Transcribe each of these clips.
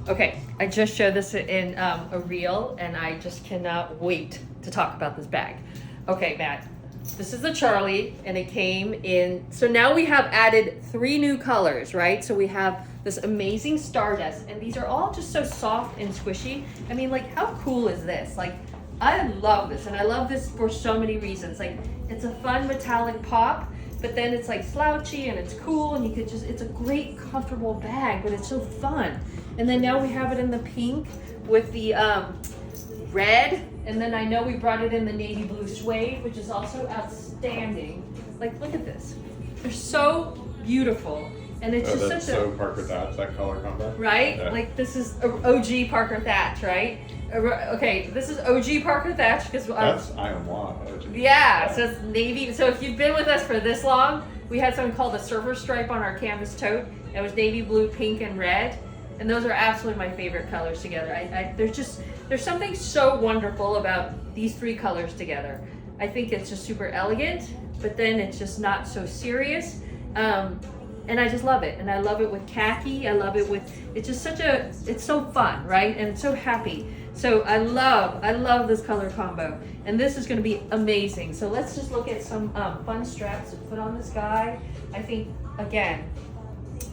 Okay, I just showed this in a reel, and I just cannot wait to talk about this bag. Okay, Matt, this is the Charlie, and it came in. So now we have added 3 new colors, right? So we have this amazing Stardust, and these are all just so soft and squishy. I mean, like, how cool is this? Like, I love this, and I love this for so many reasons. Like, it's a fun metallic pop, but then it's like slouchy and it's cool, and you could just, it's a great comfortable bag, but it's so fun. And then now we have it in the pink with the red, and then I know we brought it in the navy blue suede, which is also outstanding. Like, look at this. They're so beautiful. And it's just that's such so a Parker Thatch, that color combo. right? Yeah. Like, this is OG Parker Thatch, right? Okay, this is OG Parker Thatch because That's Iron Law. yeah, so it's navy. So if you've been with us for this long, we had something called a surfer stripe on our canvas tote. It was navy blue, pink, and red, and those are absolutely my favorite colors together. There's something so wonderful about these 3 colors together. I think it's just super elegant, but then it's just not so serious. And I just love it. And I love it with khaki. I love it with, it's just it's so fun, right? And it's so happy. So I love this color combo. And this is gonna be amazing. So let's just look at some fun straps to put on this guy. I think, again,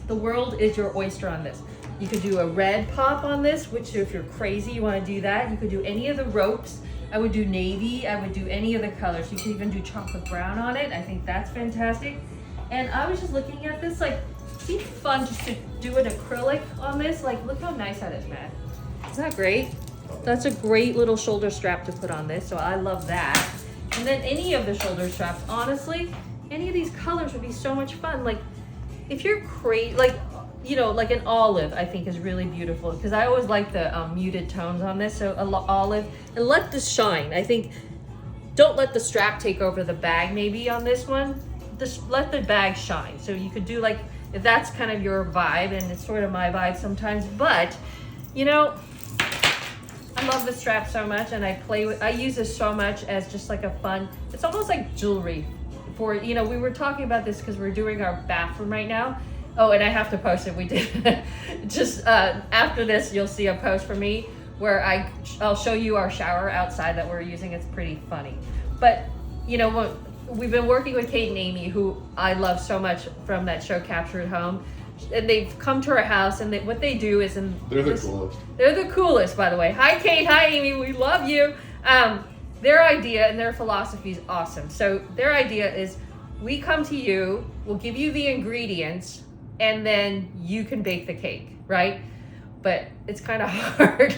the world is your oyster on this. You could do a red pop on this, which if you're crazy, you wanna do that. You could do any of the ropes. I would do navy. I would do any of the colors. You could even do chocolate brown on it. I think that's fantastic. And I was just looking at this, like, it'd be fun just to do an acrylic on this. Like, look how nice that is, man. Isn't that great? That's a great little shoulder strap to put on this, so I love that. And then any of the shoulder straps, honestly, any of these colors would be so much fun. Like, if you're crazy, like, you know, like an olive, I think is really beautiful because I always like the muted tones on this. So olive, and let this shine. I think, don't let the strap take over the bag maybe on this one. Just let the bag shine. So you could do, like, if that's kind of your vibe, and it's sort of my vibe sometimes, but you know, I love the strap so much, and I use this so much as just like a fun, it's almost like jewelry for, you know, we were talking about this because we're doing our bathroom right now. Oh, and I have to post it. We did just after this, you'll see a post for me where I'll show you our shower outside that we're using. It's pretty funny, but you know what? We've been working with Kate and Amy, who I love so much from that show Capture at Home, and they've come to our house, and what they do is, they're the coolest. They're the coolest, by the way. Hi, Kate. Hi, Amy. We love you. Their idea and their philosophy is awesome. So their idea is, we come to you, we'll give you the ingredients, and then you can bake the cake, right? But it's kind of hard.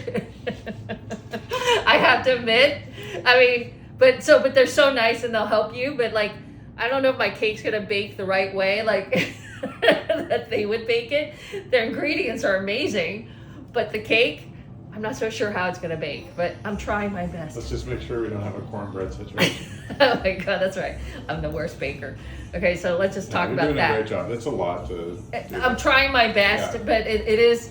I have to admit. I mean, but they're so nice and they'll help you, but like, I don't know if my cake's gonna bake the right way, like that they would bake it. Their ingredients are amazing, but the cake, I'm not so sure how it's gonna bake, but I'm trying my best. Let's just make sure we don't have a cornbread situation. Oh my God, that's right. I'm the worst baker. Okay, so let's just talk about you're doing that. a great job. It's a lot to do. I'm trying my best, Yeah. but it is,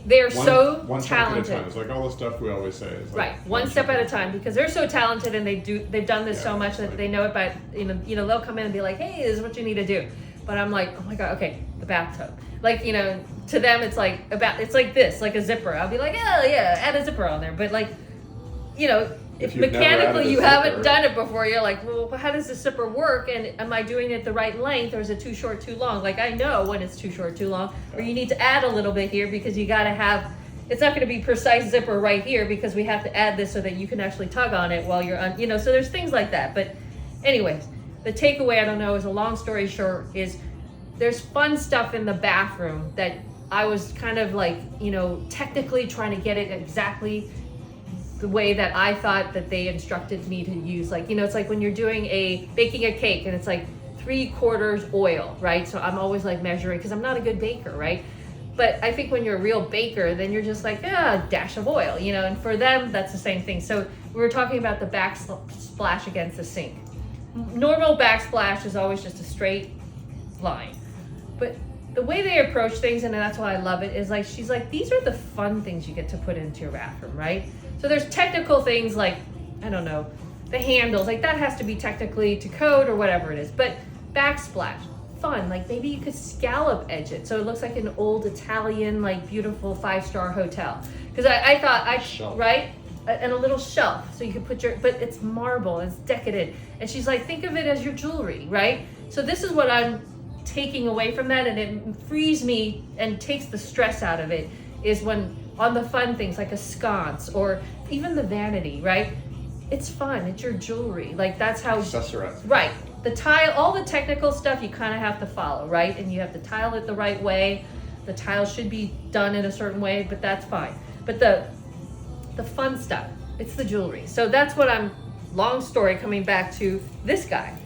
they're so one step at a talented. time. It's like all the stuff we always say. It's like Right, one step at a time, because they're so talented, and they've done this so Yeah, much that right. they know it. But you know they'll come in and be like, hey, this is what you need to do. But I'm like, oh my God, okay, the bathtub. Like, you know, to them it's like it's like this, like a zipper. I'll be like, oh yeah, add a zipper on there. But like, you know, if you've never mechanically added a you haven't zipper- done it before, you're like, well, how does the zipper work? And am I doing it the right length, or is it too short, too long? Like, I know when it's too short, too long, or you need to add a little bit here because you got to have. It's not going to be precise zipper right here because we have to add this so that you can actually tug on it while you're on. You know, so there's things like that. But, anyways, the takeaway, I don't know, is a long story short is there's fun stuff in the bathroom that I was kind of like, you know, technically trying to get it exactly the way that I thought that they instructed me to use. Like, you know, it's like when you're baking a cake and it's like 3/4 oil, right? So I'm always like measuring because I'm not a good baker, right? But I think when you're a real baker, then you're just like, a dash of oil, you know, and for them, that's the same thing. So we were talking about the backsplash against the sink. Normal backsplash is always just a straight line. But the way they approach things, and that's why I love it, is like, she's like, these are the fun things you get to put into your bathroom, right? So there's technical things like, I don't know, the handles, like that has to be technically to code or whatever it is. But backsplash, fun. Like maybe you could scallop edge it so it looks like an old Italian, like beautiful 5-star hotel. Because I thought, Shelf. right? And a little shelf so you could put your, but it's marble, it's decadent. And she's like, think of it as your jewelry, right? So this is what I'm taking away from that, and it frees me and takes the stress out of it, is when on the fun things like a sconce or even the vanity, right? It's fun, it's your jewelry. Like that's how, Accessorize. right. The tile, all the technical stuff you kind of have to follow, right? And you have to tile it the right way. The tile should be done in a certain way, but that's fine. But the fun stuff, it's the jewelry. So that's what I'm, long story coming back to this guy.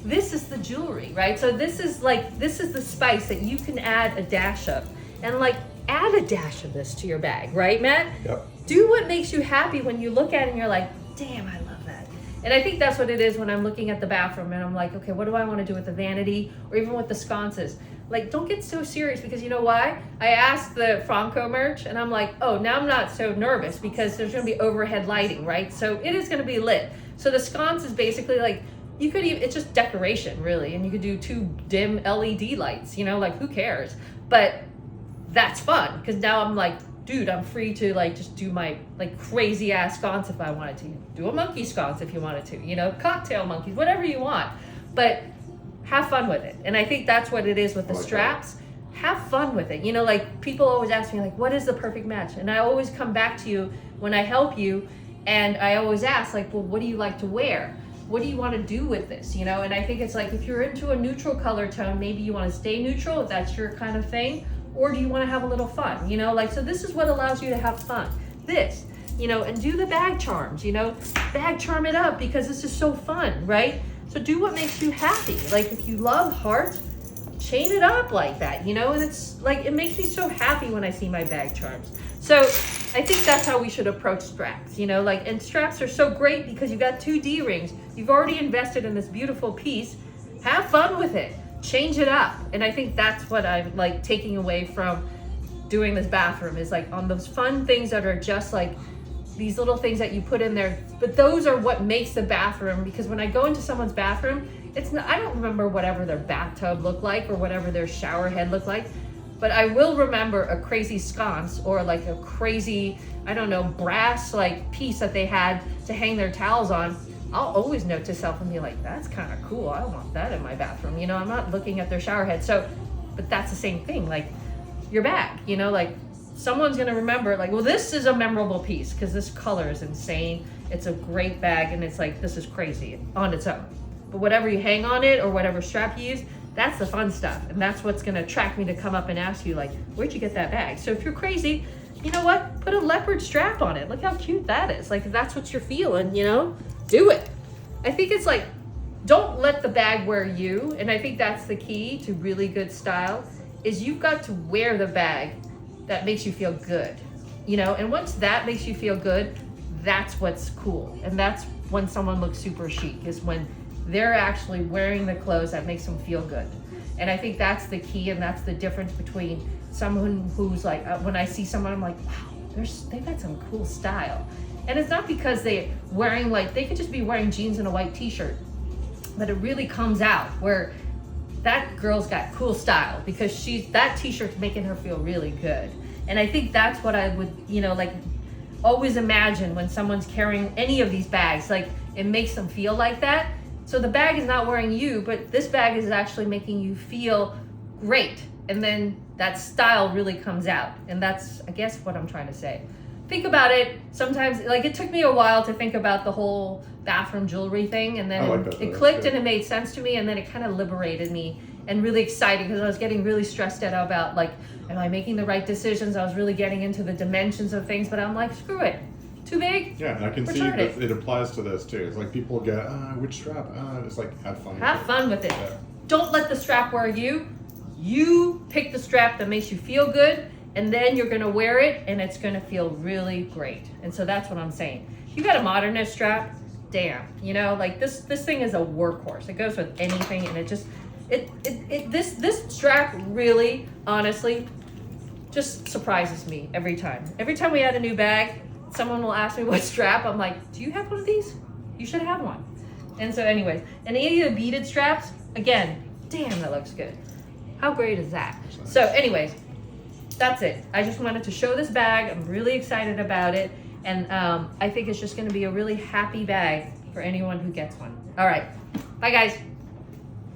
This is the jewelry, right? So this is the spice that you can add a dash of. And like, add a dash of this to your bag, right, Matt? Yep. Do what makes you happy when you look at it and you're like, damn, I love that. And I think that's what it is when I'm looking at the bathroom and I'm like, okay, what do I want to do with the vanity or even with the sconces? Like, don't get so serious, because you know why? I asked the Franco merch and I'm like, oh, now I'm not so nervous because there's going to be overhead lighting, right? So it is going to be lit. So the sconce is basically like, you could even, it's just decoration really. And you could do 2 dim LED lights, you know, like who cares? But that's fun because now I'm like, dude, I'm free to like just do my like crazy ass sconce if I wanted to. Do a monkey sconce if you wanted to, you know, cocktail monkeys, whatever you want. But have fun with it. And I think that's what it is with the I like straps. Have fun with it. You know, like people always ask me like, what is the perfect match? And I always come back to you when I help you, and I always ask like, well, what do you like to wear? What do you want to do with this? You know, and I think it's like, if you're into a neutral color tone, maybe you want to stay neutral if that's your kind of thing, or do you want to have a little fun? You know, like, so this is what allows you to have fun. This, you know, and do the bag charms, you know, bag charm it up because this is so fun, right? So do what makes you happy. Like if you love hearts, chain it up like that, you know, and it's like, it makes me so happy when I see my bag charms. So I think that's how we should approach straps, you know, like, and straps are so great because you got 2 D-rings. You've already invested in this beautiful piece. Have fun with it. Change it up. And I think that's what I'm like taking away from doing this bathroom, is like on those fun things that are just like these little things that you put in there, but those are what makes the bathroom. Because when I go into someone's bathroom, it's not, I don't remember whatever their bathtub looked like or whatever their shower head looked like, but I will remember a crazy sconce or like a crazy, I don't know, brass like piece that they had to hang their towels on. I'll always note to self and be like, that's kind of cool. I want that in my bathroom. You know, I'm not looking at their shower head. So, but that's the same thing, like your bag, you know, like someone's going to remember like, well, this is a memorable piece because this color is insane. It's a great bag. And it's like, this is crazy on its own. But whatever you hang on it or whatever strap you use, that's the fun stuff. And that's what's going to attract me to come up and ask you like, where'd you get that bag? So if you're crazy, you know what? Put a leopard strap on it. Look how cute that is. Like if that's what you're feeling, you know, do it. I think it's like, don't let the bag wear you. And I think that's the key to really good style, is you've got to wear the bag that makes you feel good, you know? And once that makes you feel good, that's what's cool. And that's when someone looks super chic, is when they're actually wearing the clothes that makes them feel good. And I think that's the key, and that's the difference between someone who's like, when I see someone, I'm like, wow, they've got some cool style. And it's not because they're wearing like, they could just be wearing jeans and a white t-shirt, but it really comes out where that girl's got cool style because that t-shirt's making her feel really good. And I think that's what I would, you know, like always imagine when someone's carrying any of these bags, like it makes them feel like that. So the bag is not wearing you, but this bag is actually making you feel great. And then that style really comes out. And that's, I guess, what I'm trying to say. Think about it. Sometimes, like, it took me a while to think about the whole bathroom jewelry thing, and then it clicked and it made sense to me, and then it kind of liberated me and really excited because I was getting really stressed out about, like, am I making the right decisions? I was really getting into the dimensions of things, but I'm like, screw it. Too big? Yeah, and I can see that it applies to this too. It's like people get, which strap? It's like, have fun. Have fun with it. Yeah. Don't let the strap wear you. You pick the strap that makes you feel good, and then you're gonna wear it and it's gonna feel really great. And so that's what I'm saying. You got a modernist strap, damn, you know, like this thing is a workhorse. It goes with anything, and it just, this strap really, honestly, just surprises me every time. Every time we add a new bag, someone will ask me what strap. I'm like, do you have one of these? You should have one. And so anyways, and any of the beaded straps, again, Damn, that looks good. How great is that? So anyways, that's it. I just wanted to show this bag. I'm really excited about it. And I think it's just gonna be a really happy bag for anyone who gets one. All right, bye guys.